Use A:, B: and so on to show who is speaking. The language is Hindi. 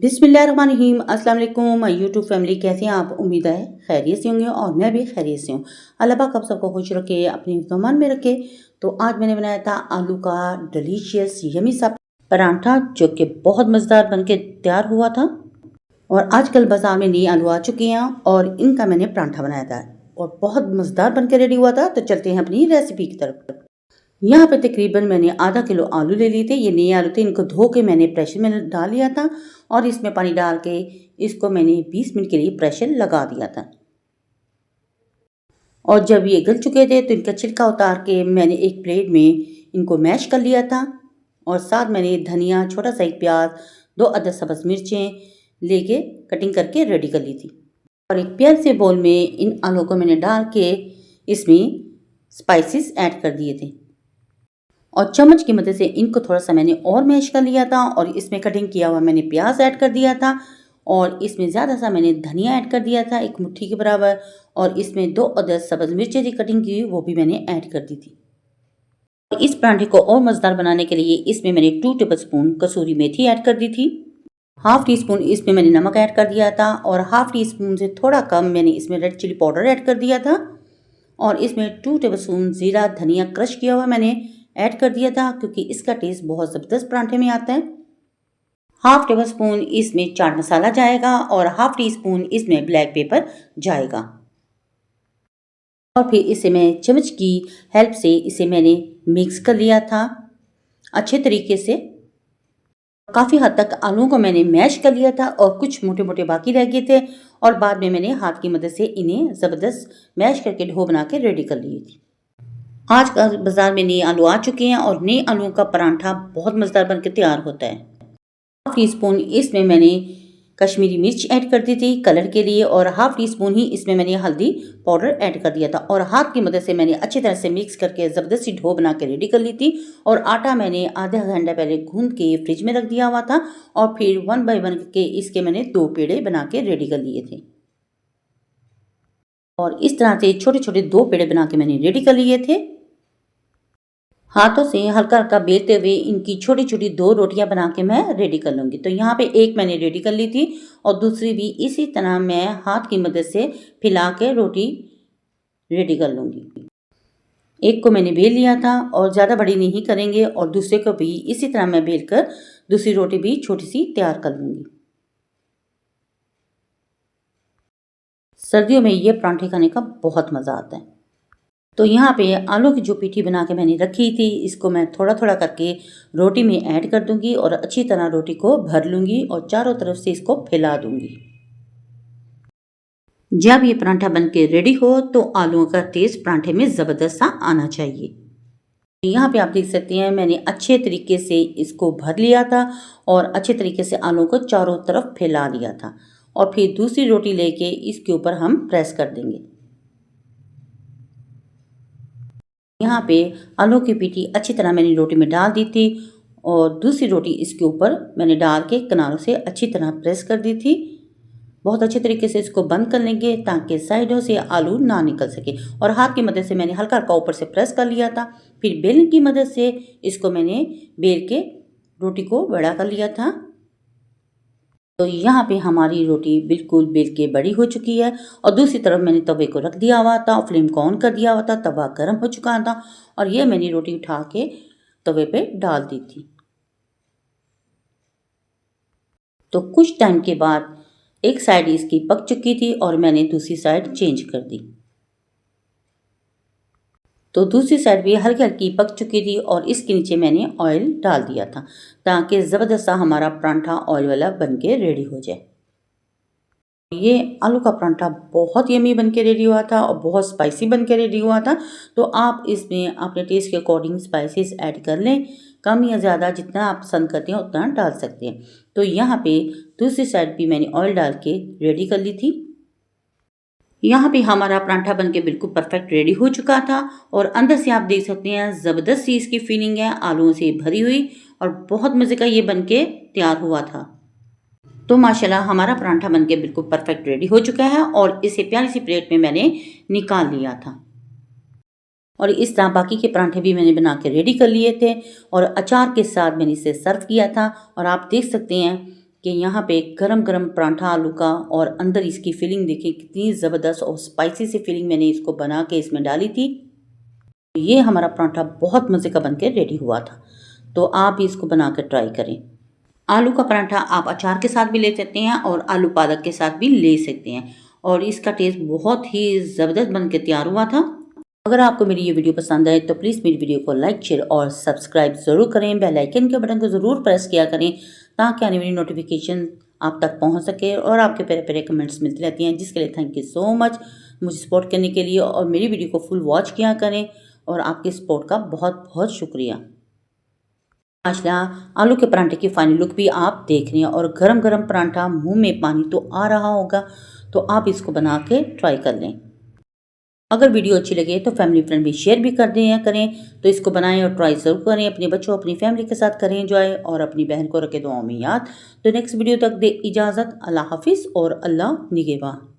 A: बिस्मिल्लाहिर्रहमानिर्रहीम। अस्सलाम वालेकुम यूट्यूब फैमिली, कैसे हैं आप? उम्मीद है खैरियत से होंगे और मैं भी खैरियत से हूँ। अल्लाह पाक आप सबको खुश रखे, अपने ज़मान में रखे। तो आज मैंने बनाया था आलू का डिलीशियस यमी सा परांठा, जो कि बहुत मज़ेदार बन के तैयार हुआ था। और आजकल बाज़ार में नए आलू आ चुके हैं और इनका मैंने परांठा बनाया था और बहुत मज़ेदार बन के रेडी हुआ था। तो चलते हैं अपनी रेसिपी की तरफ। यहाँ पे तकरीबन मैंने आधा किलो आलू ले लिए थे। ये नए आलू थे, इनको धो के मैंने प्रेशर में डाल लिया था और इसमें पानी डाल के इसको मैंने 20 मिनट के लिए प्रेशर लगा दिया था। और जब ये गल चुके थे तो इनका छिलका उतार के मैंने एक प्लेट में इनको मैश कर लिया था। और साथ मैंने धनिया, छोटा सा एक प्याज, 2 अदद सब्ज़ मिर्चें लेके कटिंग करके रेडी कर ली थी। और एक प्यार से बोल में इन आलू को मैंने डाल के इसमें स्पाइसेस ऐड कर दिए थे और चम्मच की मदद से इनको थोड़ा सा मैंने और मैश कर लिया था। और इसमें कटिंग किया हुआ मैंने प्याज ऐड कर दिया था और इसमें ज़्यादा सा मैंने धनिया ऐड कर दिया था, 1 मुट्ठी के बराबर। और इसमें 2 अदद सब्ज़ मिर्चें थी कटिंग की, वो भी मैंने ऐड कर दी थी। इस परांठे को और मज़ेदार बनाने के लिए इसमें मैंने 2 टेबल स्पून कसूरी मेथी ऐड कर दी थी। हाफ़ टी स्पून इसमें मैंने नमक ऐड कर दिया था और हाफ़ टी स्पून से थोड़ा कम मैंने इसमें रेड चिली पाउडर ऐड कर दिया था। और इसमें 2 टेबल स्पून ज़ीरा धनिया क्रश किया हुआ मैंने ऐड कर दिया था, क्योंकि इसका टेस्ट बहुत ज़बरदस्त परांठे में आता है। हाफ़ टेबल स्पून इसमें चाट मसाला जाएगा और हाफ़ टी स्पून इसमें ब्लैक पेपर जाएगा। और फिर इसे मैं चम्मच की हेल्प से इसे मैंने मिक्स कर लिया था अच्छे तरीके से। काफ़ी हद तक आलूओं को मैंने मैश कर लिया था और कुछ मोटे मोटे बाकी रह गए थे और बाद में मैंने हाथ की मदद से इन्हें ज़बरदस्त मैश करके डो बना के रेडी कर लिए थी। आजकल बाज़ार में नए आलू आ चुके हैं और नए आलूओं का परांठा बहुत मज़ेदार बनकर तैयार होता है। हाफ़ टी स्पून इसमें मैंने कश्मीरी मिर्च ऐड कर दी थी कलर के लिए और हाफ़ टी स्पून ही इसमें मैंने हल्दी पाउडर ऐड कर दिया था। और हाथ की मदद से मैंने अच्छी तरह से मिक्स करके ज़बरदस्ती डो बना के रेडी कर ली थी। और आटा मैंने आधा घंटा पहले गूंद के फ्रिज में रख दिया हुआ था और फिर 1 बाय 1 के इसके मैंने 2 पेड़े बना के रेडी कर लिए थे। और इस तरह से छोटे छोटे 2 पेड़े बना के मैंने रेडी कर लिए थे। हाथों से हल्का हल्का बेलते हुए इनकी छोटी छोटी 2 रोटियां बना के मैं रेडी कर लूँगी। तो यहाँ पे एक मैंने रेडी कर ली थी और दूसरी भी इसी तरह मैं हाथ की मदद से फैला के रोटी रेडी कर लूँगी। एक को मैंने बेल लिया था और ज़्यादा बड़ी नहीं करेंगे और दूसरे को भी इसी तरह मैं बेल कर दूसरी रोटी भी छोटी सी तैयार कर लूँगी। सर्दियों में ये परांठे खाने का बहुत मज़ा आता है। तो यहाँ पे आलू की जो पीठी बना के मैंने रखी थी, इसको मैं थोड़ा थोड़ा करके रोटी में ऐड कर दूंगी और अच्छी तरह रोटी को भर लूँगी और चारों तरफ से इसको फैला दूंगी। जब ये परांठा बन के रेडी हो तो आलूओं का टेस्ट परांठे में ज़बरदस्त सा आना चाहिए। यहाँ पे आप देख सकते हैं मैंने अच्छे तरीके से इसको भर लिया था और अच्छे तरीके से आलू को चारों तरफ फैला लिया था। और फिर दूसरी रोटी लेके इसके ऊपर हम प्रेस कर देंगे। यहाँ पे आलू की पीठी अच्छी तरह मैंने रोटी में डाल दी थी और दूसरी रोटी इसके ऊपर मैंने डाल के किनारों से अच्छी तरह प्रेस कर दी थी। बहुत अच्छे तरीके से इसको बंद कर लेंगे ताकि साइडों से आलू ना निकल सके। और हाथ की मदद से मैंने हल्का हल्का ऊपर से प्रेस कर लिया था। फिर बेलन की मदद से इसको मैंने बेल के रोटी को बड़ा कर लिया था। तो यहाँ पे हमारी रोटी बिल्कुल बेल के बड़ी हो चुकी है और दूसरी तरफ मैंने तवे को रख दिया हुआ था, फ्लेम को ऑन कर दिया हुआ था, तवा गर्म हो चुका था और ये मैंने रोटी उठा के तवे पे डाल दी थी। तो कुछ टाइम के बाद एक साइड इसकी पक चुकी थी और मैंने दूसरी साइड चेंज कर दी। तो दूसरी साइड भी हल्की हल्की पक चुकी थी और इसके नीचे मैंने ऑयल डाल दिया था ताकि ज़बरदस्त सा हमारा परांठा ऑयल वाला बन के रेडी हो जाए। ये आलू का परांठा बहुत यमी बन के रेडी हुआ था और बहुत स्पाइसी बन के रेडी हुआ था। तो आप इसमें अपने टेस्ट के अकॉर्डिंग स्पाइसेस ऐड कर लें, कम या ज़्यादा जितना आप पसंद करते हैं उतना डाल सकते हैं। तो यहाँ पे दूसरी साइड भी मैंने ऑयल डाल के रेडी कर ली थी। यहाँ पे हमारा परांठा बन के बिल्कुल परफेक्ट रेडी हो चुका था और अंदर से आप देख सकते हैं ज़बरदस्त सी इसकी फीलिंग है, आलूओं से भरी हुई और बहुत मज़े का ये बन के तैयार हुआ था। तो माशाल्लाह हमारा परांठा बनके बिल्कुल परफेक्ट रेडी हो चुका है और इसे प्यारी सी प्लेट में मैंने निकाल लिया था। और इस तरह बाकी के परांठे भी मैंने बना के रेडी कर लिए थे और अचार के साथ मैंने इसे सर्व किया था। और आप देख सकते हैं कि यहाँ पे गरम गरम पराठा आलू का, और अंदर इसकी फीलिंग देखिए कितनी ज़बरदस्त और स्पाइसी सी फीलिंग मैंने इसको बना के इसमें डाली थी। ये हमारा पराठा बहुत मज़े का बनके रेडी हुआ था, तो आप भी इसको बना कर ट्राई करें। आलू का पराठा आप अचार के साथ भी ले सकते हैं और आलू पालक के साथ भी ले सकते हैं, और इसका टेस्ट बहुत ही ज़बरदस्त बन के तैयार हुआ था। अगर आपको मेरी ये वीडियो पसंद आए तो प्लीज़ मेरी वीडियो को लाइक, शेयर और सब्सक्राइब ज़रूर करें। बेल आइकन के बटन को ज़रूर प्रेस किया करें ताकि आने वाली नोटिफिकेशन आप तक पहुंच सके, और आपके प्यारे प्यारे कमेंट्स मिलती रहती हैं, जिसके लिए थैंक यू सो मच मुझे सपोर्ट करने के लिए। और मेरी वीडियो को फुल वॉच किया करें, और आपके सपोर्ट का बहुत बहुत शुक्रिया। माशाल्लाह आलू के पराठे की फाइनल लुक भी आप देख रहे हैं, और गरम गरम पराठा मुंह में पानी तो आ रहा होगा, तो आप इसको बना के ट्राई कर लें। अगर वीडियो अच्छी लगे तो फैमिली फ्रेंड भी शेयर भी कर दें या करें, तो इसको बनाएं और ट्राई ज़रूर करें। अपने बच्चों अपनी फैमिली के साथ करें एंजॉय, और अपनी बहन को रखें दुआओं में याद। तो नेक्स्ट वीडियो तक दे इजाज़त। अल्लाह हाफिज़ और अल्लाह निगहबान।